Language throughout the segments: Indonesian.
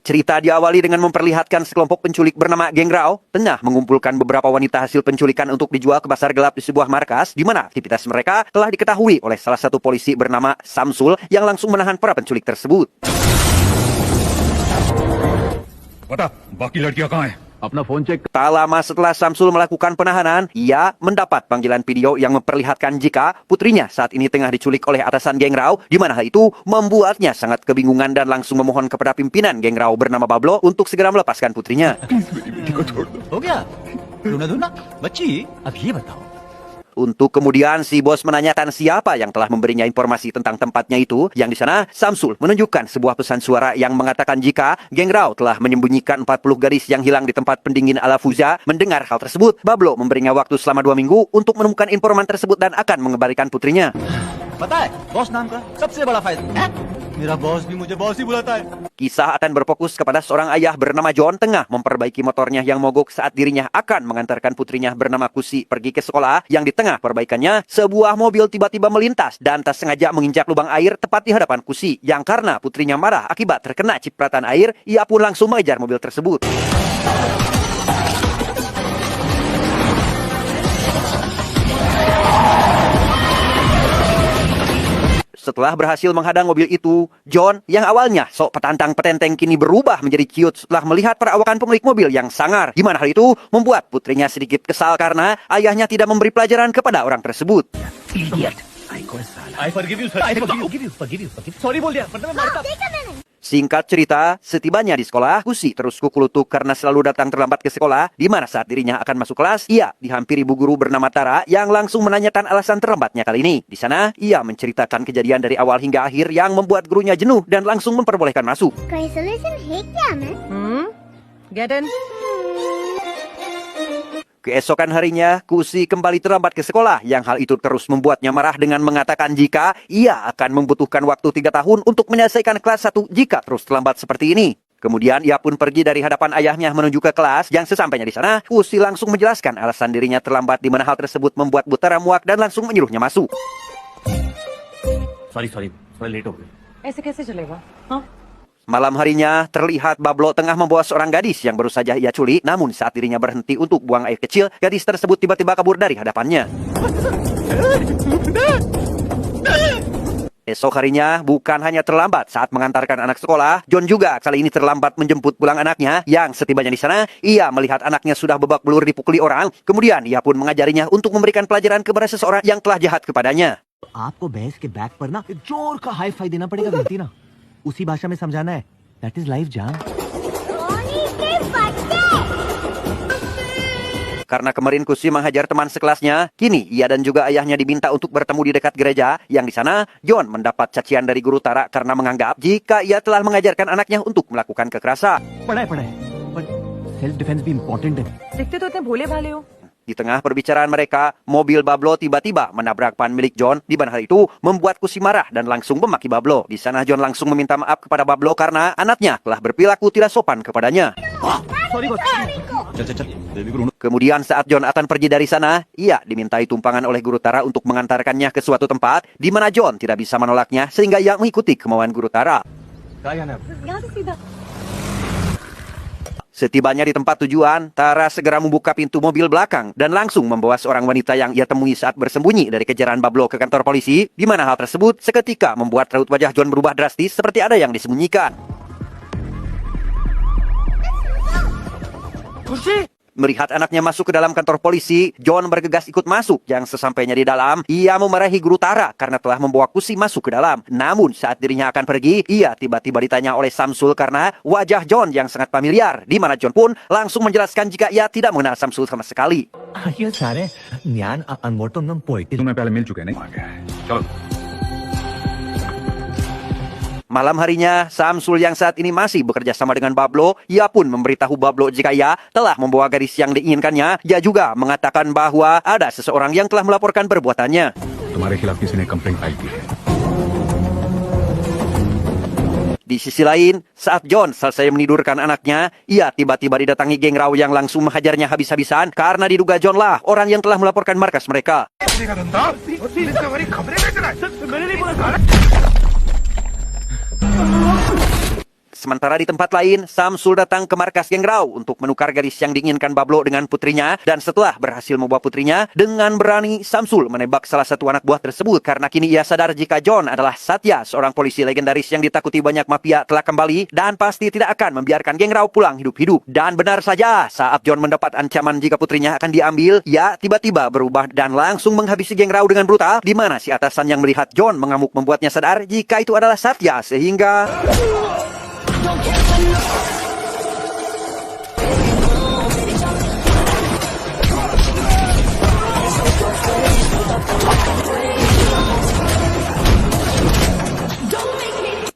Cerita diawali dengan memperlihatkan sekelompok penculik bernama Geng Rao tengah mengumpulkan beberapa wanita hasil penculikan untuk dijual ke pasar gelap di sebuah markas di mana aktivitas mereka telah diketahui oleh salah satu polisi bernama Samsul yang langsung menahan para penculik tersebut. बता बाकी लड़कियां कहाँ हैं? अपना phone check. Tak lama setelah Samsul melakukan penahanan, ia mendapat panggilan video yang memperlihatkan jika putrinya saat ini tengah diculik oleh atasan Geng Rao, di mana hal itu membuatnya sangat kebingungan dan langsung memohon kepada pimpinan Geng Rao bernama Bablo untuk segera melepaskan putrinya. हो गया रोना धोना बच्ची अब ये बताओ Untuk kemudian si bos menanyakan siapa yang telah memberinya informasi tentang tempatnya itu, yang di sana Samsul menunjukkan sebuah pesan suara yang mengatakan jika Geng Rao telah menyembunyikan 40 gadis yang hilang di tempat pendingin Alafuza. Mendengar hal tersebut, Bablo memberinya waktu selama 2 minggu untuk menemukan informan tersebut dan akan mengembalikan putrinya. पता है बॉस नाम का सबसे बड़ा फायदा है मेरा बॉस भी मुझे बॉस ही बुलाता है Kisah akan berfokus kepada seorang ayah bernama John tengah memperbaiki motornya yang mogok saat dirinya akan mengantarkan putrinya bernama Kusi pergi ke sekolah. Yang di tengah perbaikannya, sebuah mobil tiba-tiba melintas dan tak sengaja menginjak lubang air tepat di hadapan Kusi. Yang karena putrinya marah akibat terkena cipratan air, ia pun langsung mengejar mobil tersebut. Setelah berhasil menghadang mobil itu, John yang awalnya sok petantang petenteng kini berubah menjadi ciut setelah melihat perawakan pemilik mobil yang sangar. Di mana hal itu membuat putrinya sedikit kesal karena ayahnya tidak memberi pelajaran kepada orang tersebut. Idiot I forgive you sir I forgive you sorry बोल दिया मतलब मैं मारता Singkat cerita, setibanya di sekolah, Kusi terus kukulutuk karena selalu datang terlambat ke sekolah, di mana saat dirinya akan masuk kelas, ia dihampiri ibu guru bernama Tara yang langsung menanyakan alasan terlambatnya kali ini. Di sana, ia menceritakan kejadian dari awal hingga akhir yang membuat gurunya jenuh dan langsung memperbolehkan masuk. कोई solution है क्या मैं? Get in. Keesokan harinya, Kusi kembali terlambat ke sekolah, yang hal itu terus membuatnya marah dengan mengatakan jika ia akan membutuhkan waktu 3 tahun untuk menyelesaikan kelas 1 jika terus terlambat seperti ini. Kemudian ia pun pergi dari hadapan ayahnya menuju ke kelas, yang sesampainya di sana, Kusi langsung menjelaskan alasan dirinya terlambat di mana hal tersebut membuat Butara muak dan langsung menyuruhnya masuk. sorry late हो गई ऐसे कैसे चलेगा हाँ Malam harinya, terlihat Bablo tengah membawa seorang gadis yang baru saja ia culik, namun saat dirinya berhenti untuk buang air kecil, gadis tersebut tiba-tiba kabur dari hadapannya. Esok harinya, bukan hanya terlambat saat mengantarkan anak sekolah, John juga kali ini terlambat menjemput pulang anaknya, yang setibanya di sana, ia melihat anaknya sudah babak belur dipukuli orang, kemudian ia pun mengajarinya untuk memberikan pelajaran kepada seseorang yang telah jahat kepadanya. आपको भैंस के बैक पर ना एक जोर का hi fi देना पड़ेगा गलती ना उसी भाषा में समझाना है दैट इज लाइफ जान रोनी के बच्चे Karena kemarin Kusi menghajar teman sekelasnya, kini ia dan juga ayahnya diminta untuk bertemu di dekat gereja, yang di sana John mendapat cacian dari guru Tara karena menganggap jika ia telah mengajarkan anaknya untuk melakukan kekerasan. पढ़ाई but self defence भी इम्पोर्टेंट है दिखते तो इतने भोले भाले हो Di tengah perbicaraan mereka, mobil Bablo tiba-tiba menabrak pan milik John, di mana hal itu membuat Kusi marah dan langsung memaki Bablo. Di sana John langsung meminta maaf kepada Bablo karena anaknya telah berperilaku tidak sopan kepadanya. Sorry चल बेबी को Kemudian saat John akan pergi dari sana, ia dimintai tumpangan oleh guru Tara untuk mengantarkannya ke suatu tempat, di mana John tidak bisa menolaknya sehingga ia mengikuti kemauan guru Tara. यहाँ से सीधा Setibanya di tempat tujuan, Tara segera membuka pintu mobil belakang dan langsung membawa seorang wanita yang ia temui saat bersembunyi dari kejaran Bablo ke kantor polisi, di mana hal tersebut seketika membuat raut wajah John berubah drastis seperti ada yang disembunyikan. Melihat anaknya masuk ke dalam kantor polisi, John bergegas ikut masuk. Yang sesampainya di dalam, ia memarahi guru Tara karena telah membawa Kusi masuk ke dalam. Namun saat dirinya akan pergi, ia tiba-tiba ditanya oleh Samsul karena wajah John yang sangat familiar. Di mana John pun langsung menjelaskan jika ia tidak mengenal Samsul sama sekali. ये सारे ज्ञान अनमोल तो एकदम पोएटिक तुम्हें पहले मिल चुके हैं नहीं चलो Malam harinya, Samsul yang saat ini masih bekerja sama dengan Bablo, ia pun memberitahu Bablo jika ia telah membawa gadis yang diinginkannya. Ia juga mengatakan bahwa ada seseorang yang telah melaporkan perbuatannya. तुम्हारे खिलाफ किसी ने complaint file की है Di sisi lain, saat John selesai menidurkan anaknya, ia tiba-tiba didatangi Geng Rao yang langsung menghajarnya habis-habisan karena diduga John lah orang yang telah melaporkan markas mereka. Sementara di tempat lain, Samsul datang ke markas geng Rau untuk menukar gadis yang diinginkan Bablo dengan putrinya, dan setelah berhasil membawa putrinya, dengan berani Samsul menembak salah satu anak buah tersebut karena kini ia sadar jika John adalah Satya, seorang polisi legendaris yang ditakuti banyak mafia telah kembali dan pasti tidak akan membiarkan geng Rau pulang hidup-hidup. Dan benar saja, saat John mendapat ancaman jika putrinya akan diambil, ia tiba-tiba berubah dan langsung menghabisi geng Rau dengan brutal, di mana si atasan yang melihat John mengamuk membuatnya sadar jika itu adalah Satya, sehingga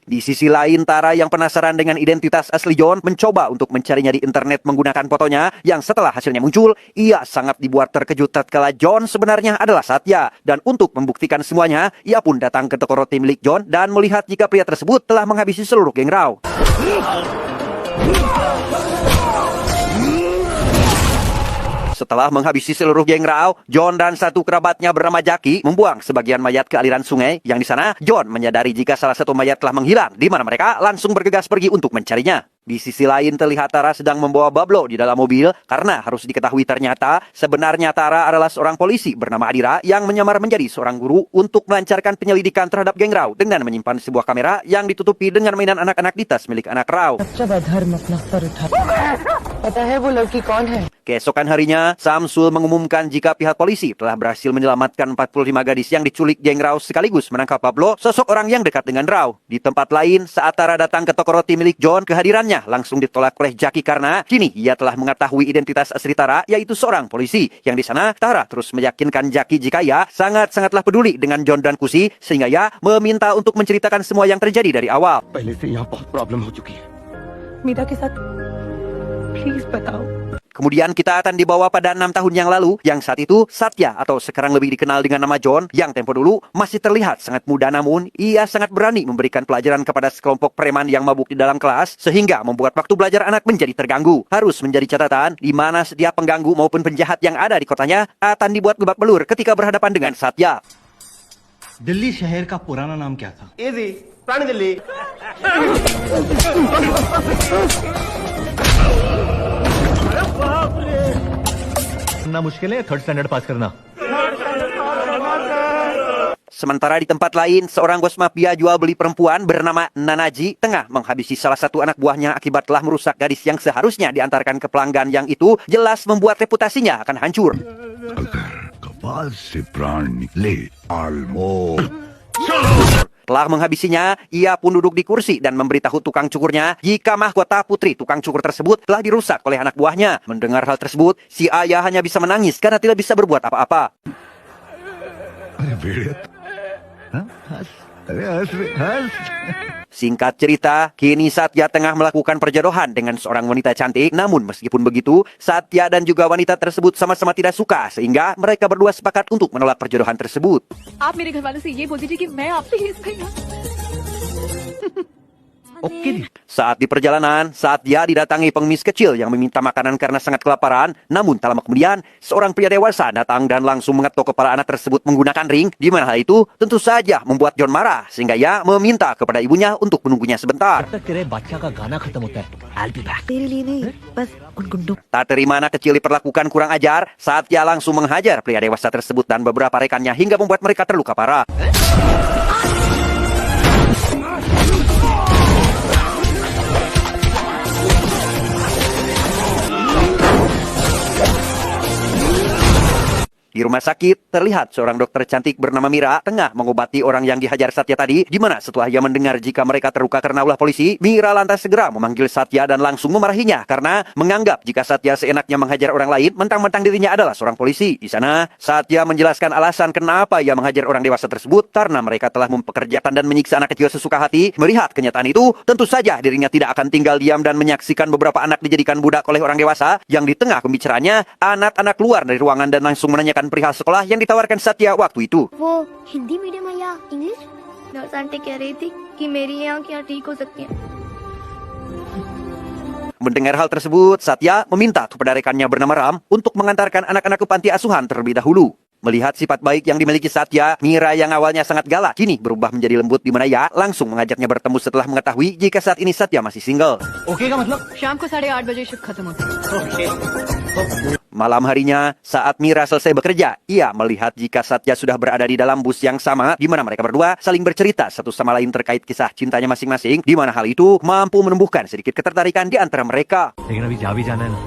di sisi lain, Tara yang penasaran dengan identitas asli John mencoba untuk mencarinya di internet menggunakan fotonya yang setelah hasilnya muncul, ia sangat dibuat terkejut tatkala John sebenarnya adalah Satya. Dan untuk membuktikan semuanya, ia pun datang ke toko roti milik John dan melihat jika pria tersebut telah menghabisi seluruh geng Rau. Setelah menghabisi seluruh geng Rau, John dan satu kerabatnya bernama Jackie membuang sebagian mayat ke aliran sungai, yang di sana John menyadari jika salah satu mayat telah menghilang, di mana mereka langsung bergegas pergi untuk mencarinya. Di sisi lain, terlihat Tara sedang membawa Bablo di dalam mobil karena harus diketahui ternyata sebenarnya Tara adalah seorang polisi bernama Adira yang menyamar menjadi seorang guru untuk melancarkan penyelidikan terhadap geng Rau dengan menyimpan sebuah kamera yang ditutupi dengan mainan anak-anak di tas milik anak Rau. Keesokan harinya, Samsul mengumumkan jika pihak polisi telah berhasil menyelamatkan 45 gadis yang diculik geng Rau sekaligus menangkap Bablo, sosok orang yang dekat dengan Rau. Di tempat lain, saat Tara datang ke toko roti milik John, kehadirannya langsung ditolak oleh Jackie karena kini ia telah mengetahui identitas asli Tara, yaitu seorang polisi. Yang di sana, Tara terus meyakinkan Jackie jika ia sangat-sangatlah peduli dengan John dan Kusi, sehingga ia meminta untuk menceritakan semua yang terjadi dari awal. पहले से यहाँ बहुत प्रॉब्लम हो चुकी है मीरा के साथ प्लीज बताओ. Kemudian kita akan dibawa pada 6 tahun yang lalu, yang saat itu Satya atau sekarang lebih dikenal dengan nama John, yang tempo dulu masih terlihat sangat muda, namun ia sangat berani memberikan pelajaran kepada sekelompok preman yang mabuk di dalam kelas, sehingga membuat waktu belajar anak menjadi terganggu. Harus menjadi catatan, di mana setiap pengganggu maupun penjahat yang ada di kotanya akan dibuat babak belur ketika berhadapan dengan Satya. Delhi शहर का पुराना नाम क्या था? इजी पुरानी दिल्ली ना मुश्किल है थर्ड स्टैंडर्ड पास करना. Sementara di tempat lain, seorang bos mafia jual beli perempuan bernama Nanaji tengah menghabisi salah satu anak buahnya akibat telah merusak gadis yang seharusnya diantarkan ke pelanggan, yang itu jelas membuat reputasinya akan hancur. कपाल से प्राण निकले almo. Setelah menghabisinya, ia pun duduk di kursi dan memberitahu tukang cukurnya jika mahkota putri tukang cukur tersebut telah dirusak oleh anak buahnya. Mendengar hal tersebut, si ayah hanya bisa menangis karena tidak bisa berbuat apa-apa. अरे भेड़िया हाँ? अरे हंस Singkat cerita, kini Satya tengah melakukan perjodohan dengan seorang wanita cantik. Namun meskipun begitu, Satya dan juga wanita tersebut sama-sama tidak suka, sehingga mereka berdua sepakat untuk menolak perjodohan tersebut. आप मेरे घर वालों से ये बोल दीजिए कि मैं आपसे ही इस पे okay. Saat di perjalanan, Satya didatangi pengemis kecil yang meminta makanan karena sangat kelaparan. Namun tak lama kemudian, seorang pria dewasa datang dan langsung mengetuk kepala anak tersebut menggunakan ring, di mana hal itu tentu saja membuat John marah, sehingga ia meminta kepada ibunya untuk menunggunya sebentar. जब तक तेरे बच्चा का गाना खत्म होता है, I'll be back. तेरे लिए नहीं, बस उन गुंडों. Tak terima anak kecil diperlakukan kurang ajar, Satya langsung menghajar pria dewasa tersebut dan beberapa rekannya hingga membuat mereka terluka parah. Di rumah sakit, terlihat seorang dokter cantik bernama Mira tengah mengobati orang yang dihajar Satya tadi, di mana setelah ia mendengar jika mereka terluka karena ulah polisi, Mira lantas segera memanggil Satya dan langsung memarahinya karena menganggap jika Satya seenaknya menghajar orang lain, mentang-mentang dirinya adalah seorang polisi. Di sana, Satya menjelaskan alasan kenapa ia menghajar orang dewasa tersebut karena mereka telah mempekerjakan dan menyiksa anak kecil sesuka hati. Melihat kenyataan itu, tentu saja dirinya tidak akan tinggal diam dan menyaksikan beberapa anak dijadikan budak oleh orang dewasa, yang di tengah pembicaraannya, anak-anak keluar dari ruangan dan langsung menanyakan perihal sekolah yang ditawarkan Satya waktu itu. वो हिंदी मीडियम है या English? Nurse aunty कह रही थी कि मेरी ये आंखें ठीक हो सकती हैं. Mendengar hal tersebut, Satya meminta kepada rekannya bernama Ram untuk mengantarkan anak-anak ke panti asuhan terlebih dahulu. Melihat sifat baik yang dimiliki Satya, Mira yang awalnya sangat galak kini berubah menjadi lembut di mana ia langsung mengajaknya bertemu setelah mengetahui jika saat ini Satya masih single. Okay का मतलब शाम को 8:30 बजे शिफ्ट खत्म होती है। Malam harinya, saat Mira selesai bekerja, ia melihat jika Satya sudah berada di dalam bus yang sama di mana mereka berdua saling bercerita satu sama lain terkait kisah cintanya masing-masing, di mana hal itu mampu menumbuhkan sedikit ketertarikan di antara mereka. लेकिन अभी जा भी जाना है ना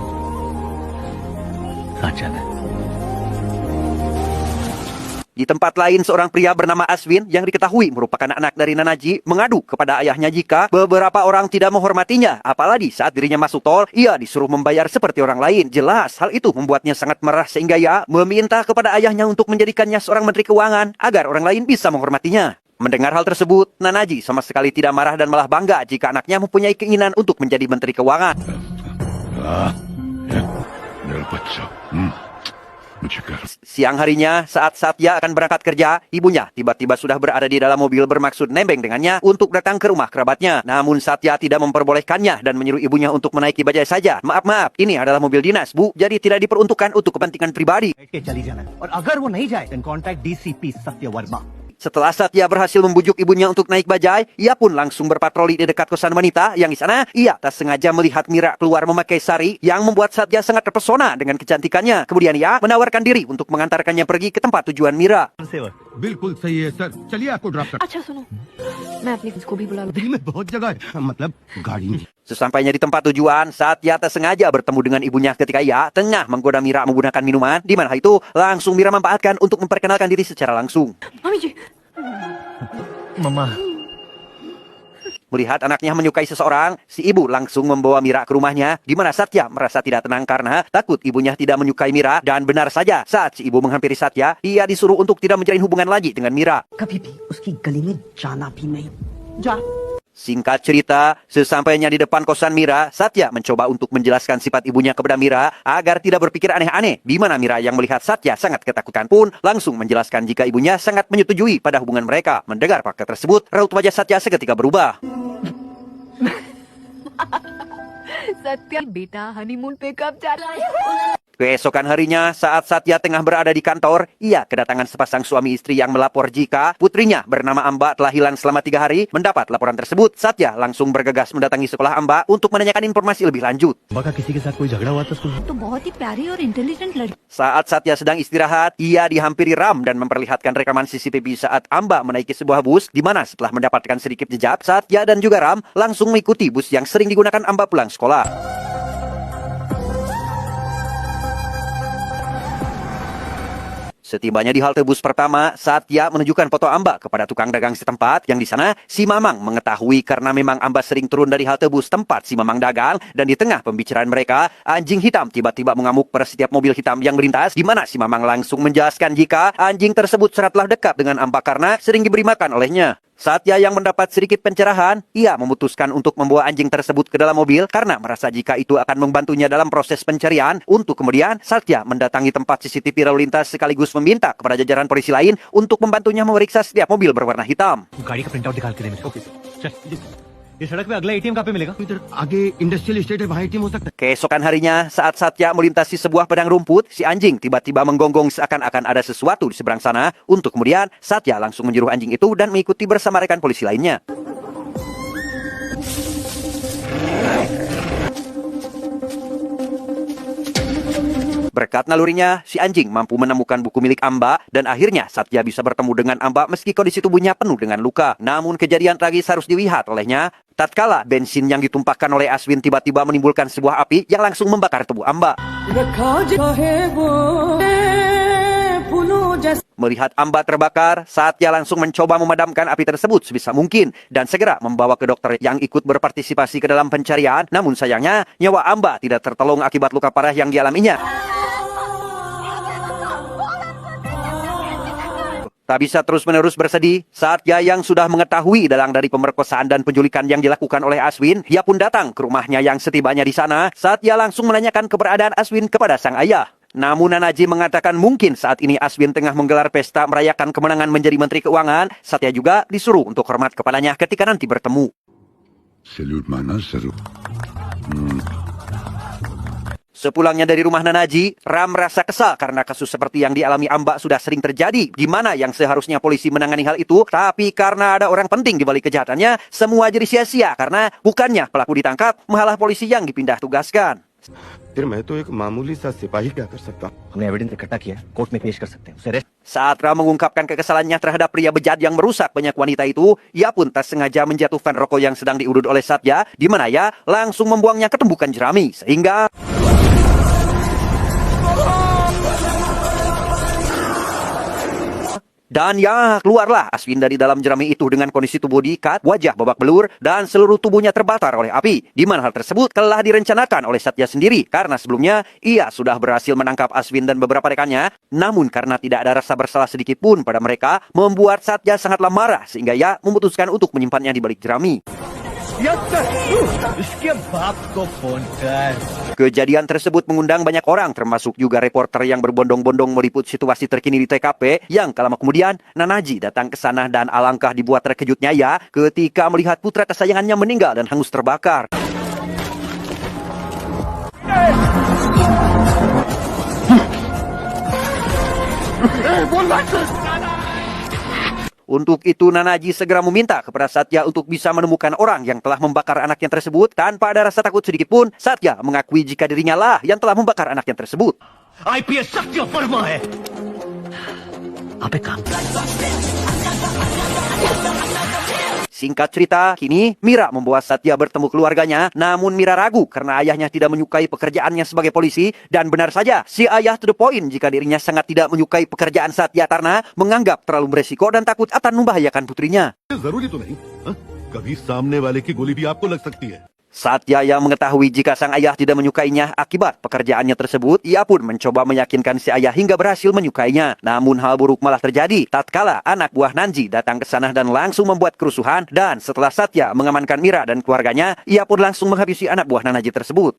साथ जाना है Di tempat lain, seorang pria bernama Aswin yang diketahui merupakan anak dari Nanaji mengadu kepada ayahnya jika beberapa orang tidak menghormatinya. Apalagi saat dirinya masuk tol, ia disuruh membayar seperti orang lain. Jelas, hal itu membuatnya sangat marah sehingga ia meminta kepada ayahnya untuk menjadikannya seorang menteri keuangan agar orang lain bisa menghormatinya. Mendengar hal tersebut, Nanaji sama sekali tidak marah dan malah bangga jika anaknya mempunyai keinginan untuk menjadi menteri keuangan. मेरा बच्चा मुझे कर Siang harinya, saat Satya akan berangkat kerja, ibunya tiba-tiba sudah berada di dalam mobil bermaksud nembeng dengannya untuk datang ke rumah kerabatnya. Namun Satya tidak memperbolehkannya dan menyuruh ibunya untuk menaiki bajai saja. Maaf, ini adalah mobil dinas, Bu. Jadi tidak diperuntukkan untuk kepentingan pribadi. बैठ के चली जाना है और अगर वो नहीं जाए then contact DCP Satya Verma. Setelah Satya berhasil membujuk ibunya untuk naik bajai, ia pun langsung berpatroli di dekat kosan wanita yang di sana ia tak sengaja melihat Mira keluar memakai sari yang membuat Satya sangat terpesona dengan kecantikannya. Kemudian ia menawarkan diri untuk mengantarkannya pergi ke tempat tujuan Mira. बिल्कुल सही है सर चलिए आपको ड्रॉप कर अच्छा सुनो, मैं अपनी फ्रेंड्स को भी बुला लूं। दिल्ली में बहुत जगह है मतलब गाड़ी में Sesampainya di tempat tujuan, Satya tak sengaja bertemu dengan ibunya ketika ia tengah menggoda Mira menggunakan minuman, di mana hal itu langsung Mira manfaatkan untuk memperkenalkan diri secara langsung. Mummy ji, mamma Melihat anaknya menyukai seseorang, si ibu langsung membawa Mira ke rumahnya, di mana Satya merasa tidak tenang karena takut ibunya tidak menyukai Mira. Dan benar saja, saat si ibu menghampiri Satya, ia disuruh untuk tidak menjalin hubungan lagi dengan Mira. कभी भी उसकी गली में जाना भी नहीं जा Singkat cerita, sesampainya di depan kosan Mira, Satya mencoba untuk menjelaskan sifat ibunya kepada Mira agar tidak berpikir aneh-aneh, di mana Mira yang melihat Satya sangat ketakutan pun langsung menjelaskan jika ibunya sangat menyetujui pada hubungan mereka. Mendengar fakta tersebut, raut wajah Satya seketika berubah. Satya बेटा हनीमून पे कब जा रहा है? Keesokan harinya, saat Satya tengah berada di kantor, ia kedatangan sepasang suami istri yang melapor jika putrinya bernama Amba telah hilang selama 3 hari. Mendapat laporan tersebut, Satya langsung bergegas mendatangi sekolah Amba untuk menanyakan informasi lebih lanjut. बका किसी के साथ कोई झगड़ा हुआ था स्कूल में तो बहुत ही प्यारी और इंटेलिजेंट लड़की। Saat Satya sedang istirahat, ia dihampiri Ram dan memperlihatkan rekaman CCTV saat Amba menaiki sebuah bus, di mana setelah mendapatkan sedikit jejak, Satya dan juga Ram langsung mengikuti bus yang sering digunakan Amba pulang sekolah. Setibanya di halte bus pertama, Satya menunjukkan foto Amba kepada tukang dagang setempat yang di sana si Mamang mengetahui karena memang Amba sering turun dari halte bus tempat si Mamang dagang, dan di tengah pembicaraan mereka, anjing hitam tiba-tiba mengamuk pada setiap mobil hitam yang melintas, di mana si Mamang langsung menjelaskan jika anjing tersebut sangatlah dekat dengan Amba karena sering diberi makan olehnya. Satya yang mendapat sedikit pencerahan, ia memutuskan untuk membawa anjing tersebut ke dalam mobil karena merasa jika itu akan membantunya dalam proses pencarian. Untuk kemudian, Satya mendatangi tempat CCTV lalu lintas sekaligus meminta kepada jajaran polisi lain untuk membantunya memeriksa setiap mobil berwarna hitam. गाड़ी का print out निकाल के दे मुझे ओके चल ये सड़क पे अगला एटीएम कहाँ पे मिलेगा इधर आगे इंडस्ट्रियल एस्टेट है वहाँ एटीएम हो सकता है Keesokan harinya, saat Satya melintasi sebuah padang rumput, si anjing tiba-tiba menggonggong seakan-akan ada sesuatu di seberang sana. Untuk kemudian, Satya langsung menyuruh anjing itu dan mengikuti bersama rekan polisi lainnya. Berkat nalurinya, si anjing mampu menemukan buku milik Amba dan akhirnya Satya bisa bertemu dengan Amba meski kondisi tubuhnya penuh dengan luka. Namun kejadian tragis harus dilihat olehnya tatkala bensin yang ditumpahkan oleh Aswin tiba-tiba menimbulkan sebuah api yang langsung membakar tubuh Amba. Melihat Amba terbakar, Satya langsung mencoba memadamkan api tersebut sebisa mungkin dan segera membawa ke dokter yang ikut berpartisipasi ke dalam pencarian. Namun sayangnya, nyawa Amba tidak tertolong akibat luka parah yang dialaminya. Tak bisa terus-menerus bersedih, Satya yang sudah mengetahui dalang dari pemerkosaan dan penculikan yang dilakukan oleh Aswin, ia pun datang ke rumahnya yang setibanya di sana, Satya langsung menanyakan keberadaan Aswin kepada sang ayah. Namun Nanaji mengatakan mungkin saat ini Aswin tengah menggelar pesta merayakan kemenangan menjadi Menteri Keuangan. Satya juga disuruh untuk hormat kepadanya ketika nanti bertemu. Salute माना sir Sepulangnya dari rumah Nanaji, Ram merasa kesal karena kasus seperti yang dialami Amba sudah sering terjadi, di mana yang seharusnya polisi menangani hal itu, tapi karena ada orang penting di balik kejahatannya, semua jadi sia-sia karena bukannya pelaku ditangkap, malah polisi yang dipindah tugaskan. फिर मैं तो एक मामूली सा सिपाही क्या कर सकता हूँ? हमने एविडेंस इकट्ठा किया है, कोर्ट में पेश कर सकते हैं उसे arrest. Saat Ram mengungkapkan kekesalannya terhadap pria bejat yang merusak banyak wanita itu, ia pun tak sengaja menjatuhkan rokok yang sedang diurut oleh Satya, di mana ia langsung membuangnya ke tumbukan jerami, sehingga dan ya, keluarlah Aswin dari dalam jerami itu dengan kondisi tubuh diikat, wajah babak belur, dan seluruh tubuhnya terbakar oleh api. Di mana hal tersebut telah direncanakan oleh Satya sendiri, karena sebelumnya ia sudah berhasil menangkap Aswin dan beberapa rekannya. Namun karena tidak ada rasa bersalah sedikit pun pada mereka, membuat Satya sangatlah marah, sehingga ia memutuskan untuk menyimpannya di balik jerami. इसके बाप को फोन कर. Kejadian tersebut mengundang banyak orang, termasuk juga reporter yang berbondong-bondong meliput situasi terkini di TKP, yang tak lama kemudian Nanaji datang ke sana dan alangkah dibuat terkejutnya ia ketika melihat putra kesayangannya meninggal dan hangus terbakar. Untuk itu Nanaji segera meminta kepada Satya untuk bisa menemukan orang yang telah membakar anaknya tersebut. Tanpa ada rasa takut sedikit pun, Satya mengakui jika dirinya lah yang telah membakar anaknya tersebut. IPS सत्य वर्मा है. आप एक काम Singkat cerita, kini Mira membawa Satya bertemu keluarganya, namun Mira ragu karena ayahnya tidak menyukai pekerjaannya sebagai polisi, dan benar saja, si ayah to the point jika dirinya sangat tidak menyukai pekerjaan Satya karena menganggap terlalu beresiko dan takut akan membahayakan putrinya. जरूरी तो नहीं, हाँ? कभी सामने वाले की गोली भी आपको लग सकती है. Satya yang mengetahui jika sang ayah tidak menyukainya akibat pekerjaannya tersebut, ia pun mencoba meyakinkan si ayah hingga berhasil menyukainya. Namun hal buruk malah terjadi tatkala anak buah Nanji datang ke sana dan langsung membuat kerusuhan, dan setelah Satya mengamankan Mira dan keluarganya, ia pun langsung menghabisi anak buah Nanaji tersebut.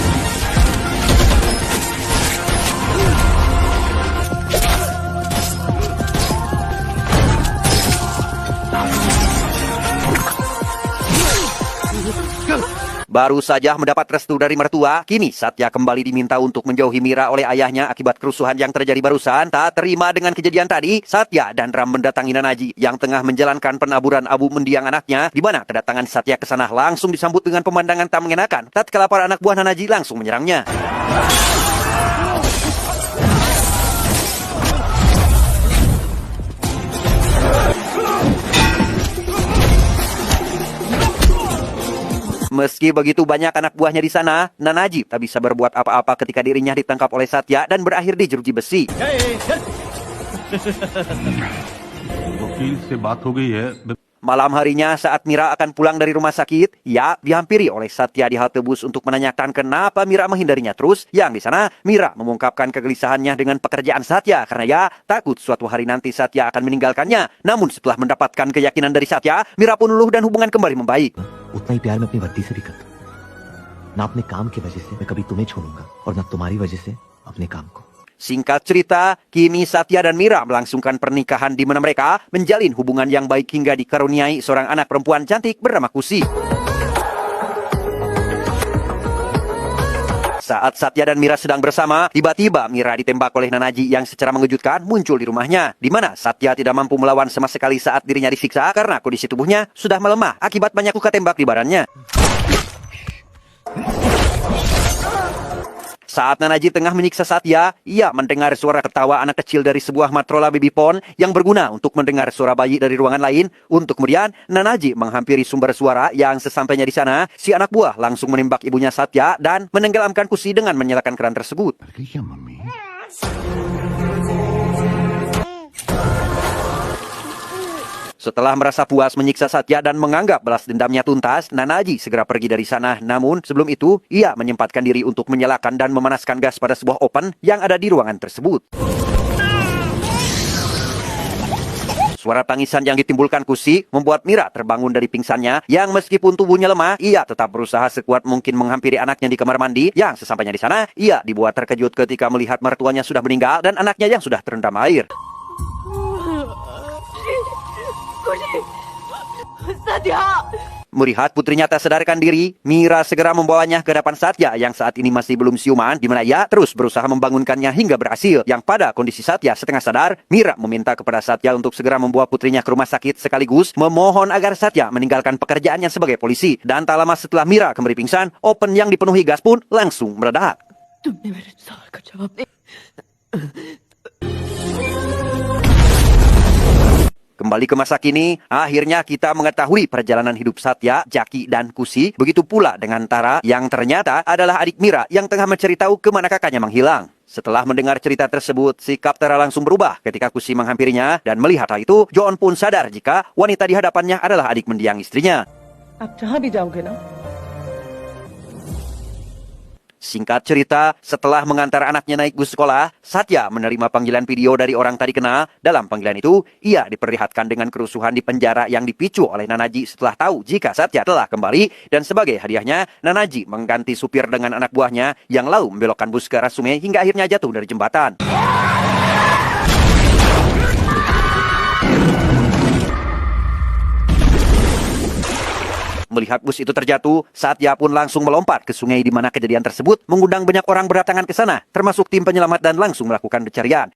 Baru saja mendapat restu dari mertua, kini Satya kembali diminta untuk menjauhi Mira oleh ayahnya akibat kerusuhan yang terjadi barusan. Tak terima dengan kejadian tadi, Satya dan Ram mendatangi Nanaji yang tengah menjalankan penaburan abu mendiang anaknya, di mana kedatangan Satya ke sana langsung disambut dengan pemandangan tak mengenakan. Tatkala para anak buah Nanaji langsung menyerangnya. Meski begitu banyak anak buahnya di sana, Nanaji tak bisa berbuat apa-apa ketika dirinya ditangkap oleh Satya dan berakhir di jeruji besi. वकील से बात हो गई है. Malam harinya saat Mira akan pulang dari rumah sakit, ia dihampiri oleh Satya di halte bus untuk menanyakan kenapa Mira menghindarinya terus. Yang di sana, Mira mengungkapkan kegelisahannya dengan pekerjaan Satya karena ia takut suatu hari nanti Satya akan meninggalkannya. Namun setelah mendapatkan keyakinan dari Satya, Mira pun luluh dan hubungan kembali membaik. उतना ही प्यार मैं अपनी वर्दी से भी करता हूं. ना अपने काम की वजह से मैं कभी तुम्हें छोड़ूंगा और ना तुम्हारी वजह से अपने काम को. Singkat cerita, kini Satya dan Mira melangsungkan pernikahan di mana mereka menjalin hubungan yang baik hingga dikaruniai seorang anak perempuan cantik bernama Kusi. Saat Satya dan Mira sedang bersama, tiba-tiba Mira ditembak oleh Nanaji yang secara mengejutkan muncul di rumahnya, di mana Satya tidak mampu melawan sama sekali saat dirinya disiksa karena kondisi tubuhnya sudah melemah akibat banyak luka tembak di badannya. Saat Nanaji tengah menyiksa Satya, ia mendengar suara ketawa anak kecil dari sebuah Motorola baby phone yang berguna untuk mendengar suara bayi dari ruangan lain. Untuk kemudian, Nanaji menghampiri sumber suara yang sesampainya di sana, si anak buah langsung menembak ibunya Satya dan menenggelamkan Kusi dengan menyalakan keran tersebut. क्या mummy? Setelah merasa puas menyiksa Satya dan menganggap balas dendamnya tuntas, Nanaji segera pergi dari sana. Namun sebelum itu, ia menyempatkan diri untuk menyalakan dan memanaskan gas pada sebuah oven yang ada di ruangan tersebut. Suara tangisan yang ditimbulkan Kusi membuat Mira terbangun dari pingsannya, yang meskipun tubuhnya lemah, ia tetap berusaha sekuat mungkin menghampiri anaknya di kamar mandi. Yang sesampainya di sana, ia dibuat terkejut ketika melihat mertuanya sudah meninggal dan anaknya yang sudah terendam air. Satya Melihat putrinya tak sadarkan diri, Mira segera membawanya ke hadapan Satya yang saat ini masih belum siuman, di mana ia terus berusaha membangunkannya hingga berhasil. Yang pada kondisi Satya setengah sadar, Mira meminta kepada Satya untuk segera membawa putrinya ke rumah sakit sekaligus memohon agar Satya meninggalkan pekerjaannya sebagai polisi. Dan tak lama setelah Mira kembali pingsan, oven yang dipenuhi gas pun langsung meledak. तुमने मेरे सवाल का जवाब नहीं Kembali ke masa kini, akhirnya kita mengetahui perjalanan hidup Satya, Jaki, dan Kusi. Begitu pula dengan Tara yang ternyata adalah adik Mira yang tengah mencari tahu kemana kakaknya menghilang. Setelah mendengar cerita tersebut, sikap Tara langsung berubah ketika Kusi menghampirinya dan melihat hal itu, John pun sadar jika wanita di hadapannya adalah adik mendiang istrinya. आप जहाँ भी जाओगे ना Singkat cerita, setelah mengantar anaknya naik bus sekolah, Satya menerima panggilan video dari orang tadi kenal. Dalam panggilan itu, ia diperlihatkan dengan kerusuhan di penjara yang dipicu oleh Nanaji setelah tahu jika Satya telah kembali. Dan sebagai hadiahnya, Nanaji mengganti supir dengan anak buahnya yang lalu membelokkan bus ke arah sungai hingga akhirnya jatuh dari jembatan. Melihat bus itu terjatuh, Satya pun langsung melompat ke sungai di mana kejadian tersebut mengundang banyak orang berdatangan ke sana, termasuk tim penyelamat dan langsung melakukan pencarian.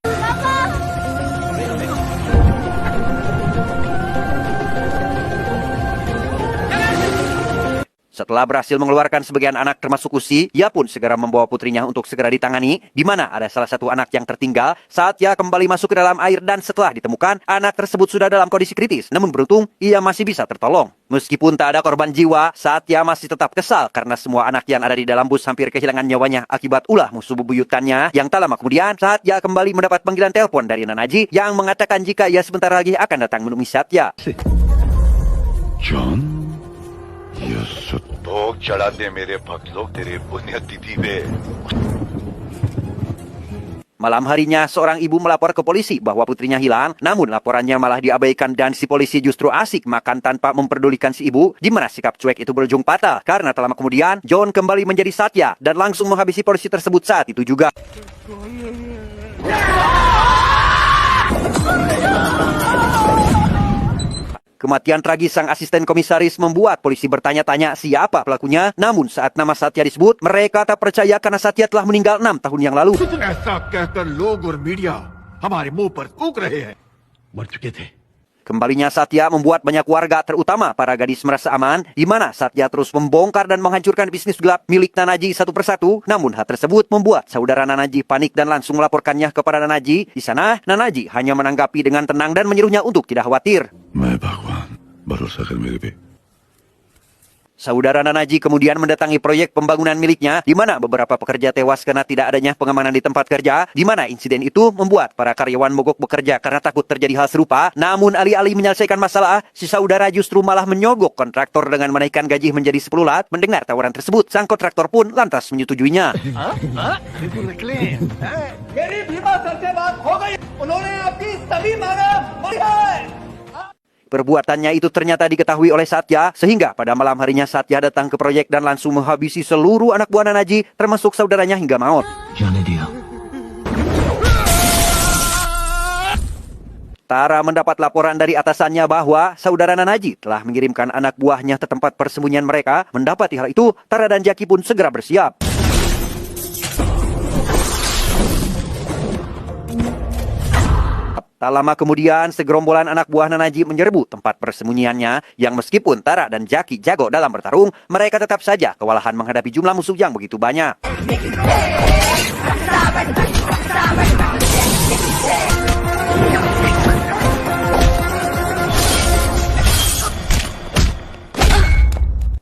Setelah berhasil mengeluarkan sebagian anak termasuk Kusi, ia pun segera membawa putrinya untuk segera ditangani, di mana ada salah satu anak yang tertinggal. Satya kembali masuk ke dalam air dan setelah ditemukan, anak tersebut sudah dalam kondisi kritis. Namun beruntung, ia masih bisa tertolong. Meskipun tak ada korban jiwa, Satya masih tetap kesal karena semua anak yang ada di dalam bus hampir kehilangan nyawanya akibat ulah musuh bebuyutannya. Yang tak lama kemudian, Satya kembali mendapat panggilan telepon dari Nanaji yang mengatakan jika ia sebentar lagi akan datang menemui Satya. John भोग चढ़ा दे मेरे भक्त लोग तेरे पुण्यतिथि में। Malam harinya, seorang ibu melapor ke polisi bahwa putrinya hilang, namun laporannya malah diabaikan dan si polisi justru asik makan tanpa memperdulikan si ibu, di mana sikap cuek itu berujung fatal. Karena tak lama kemudian, John kembali menjadi Satya dan langsung menghabisi polisi tersebut saat itu juga. Kematian tragis sang asisten komisaris membuat polisi bertanya-tanya siapa pelakunya. Namun saat nama Satya disebut, mereka tak percaya karena Satya telah meninggal 6 tahun yang lalu. ऐसा कहकर लोग और मीडिया हमारे मुंह पर थूक रहे हैं। मर चुके थे। Kembalinya Satya membuat banyak warga, terutama para gadis, merasa aman, di mana Satya terus membongkar dan menghancurkan bisnis gelap milik Nanaji satu persatu. Namun hal tersebut membuat saudara Nanaji panik dan langsung melaporkannya kepada Nanaji. Di sana, Nanaji hanya menanggapi dengan tenang dan menyuruhnya untuk tidak khawatir. मैं भगवान भरोसा कर मेरे पे। Saudara Nanaji kemudian mendatangi proyek pembangunan miliknya, di mana beberapa pekerja tewas karena tidak adanya pengamanan di tempat kerja, di mana insiden itu membuat para karyawan mogok bekerja karena takut terjadi hal serupa. Namun alih-alih menyelesaikan masalah, si saudara justru malah menyogok kontraktor dengan menaikkan gaji menjadi 10 lat. Mendengar tawaran tersebut, sang kontraktor pun lantas menyetujuinya. Perbuatannya itu ternyata diketahui oleh Satya, sehingga pada malam harinya Satya datang ke proyek dan langsung menghabisi seluruh anak buah Nanaji, termasuk saudaranya hingga maut. Tara mendapat laporan dari atasannya bahwa saudara Nanaji telah mengirimkan anak buahnya ke tempat persembunyian mereka. Mendapati hal itu, Tara dan Jaki pun segera bersiap. Tak lama kemudian, segerombolan anak buah Nanaji menyerbu tempat persembunyiannya, yang meskipun Tara dan Jaki jago dalam bertarung, mereka tetap saja kewalahan menghadapi jumlah musuh yang begitu banyak.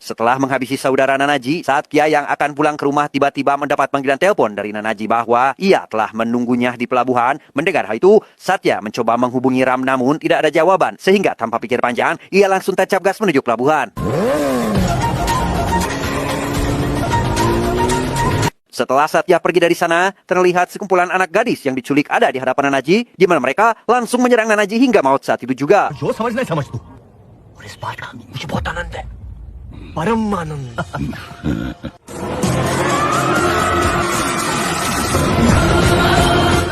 Setelah menghabisi saudara Nanaji, saat Kia yang akan pulang ke rumah tiba-tiba mendapat panggilan telepon dari Nanaji bahwa ia telah menunggunya di pelabuhan. Mendengar hal itu, Satya mencoba menghubungi Ram namun tidak ada jawaban. Sehingga tanpa pikir panjang, ia langsung tancap gas menuju pelabuhan. Setelah Satya pergi dari sana, terlihat sekumpulan anak gadis yang diculik ada di hadapan Nanaji, di mana mereka langsung menyerang Nanaji hingga maut saat itu juga. जो समझ नहीं समझ तू और इस बात का मुझे बहुत आनंद है परम आनंद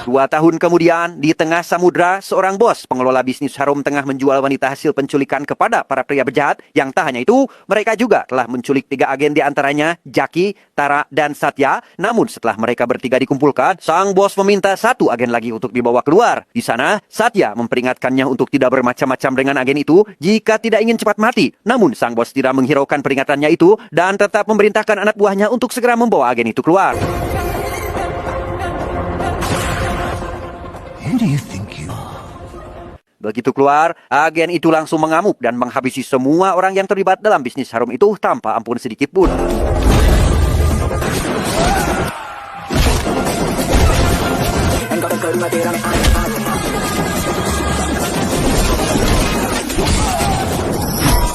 2 tahun kemudian, di tengah samudra, seorang bos pengelola bisnis harum tengah menjual wanita hasil penculikan kepada para pria berjahat. Yang tak hanya itu, mereka juga telah menculik 3 agen di antaranya, Jackie, Tara, dan Satya. Namun setelah mereka bertiga dikumpulkan, sang bos meminta 1 agen lagi untuk dibawa keluar. Di sana, Satya memperingatkannya untuk tidak bermacam-macam dengan agen itu jika tidak ingin cepat mati. Namun sang bos tidak menghiraukan peringatannya itu dan tetap memerintahkan anak buahnya untuk segera membawa agen itu keluar. Begitu keluar, agen itu langsung mengamuk dan menghabisi semua orang yang terlibat dalam bisnis harum itu tanpa ampun sedikit pun.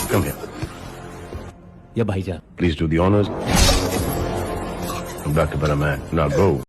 Come here. या भाईजान Please do the honors. I'm Dr. Baraman. Now go.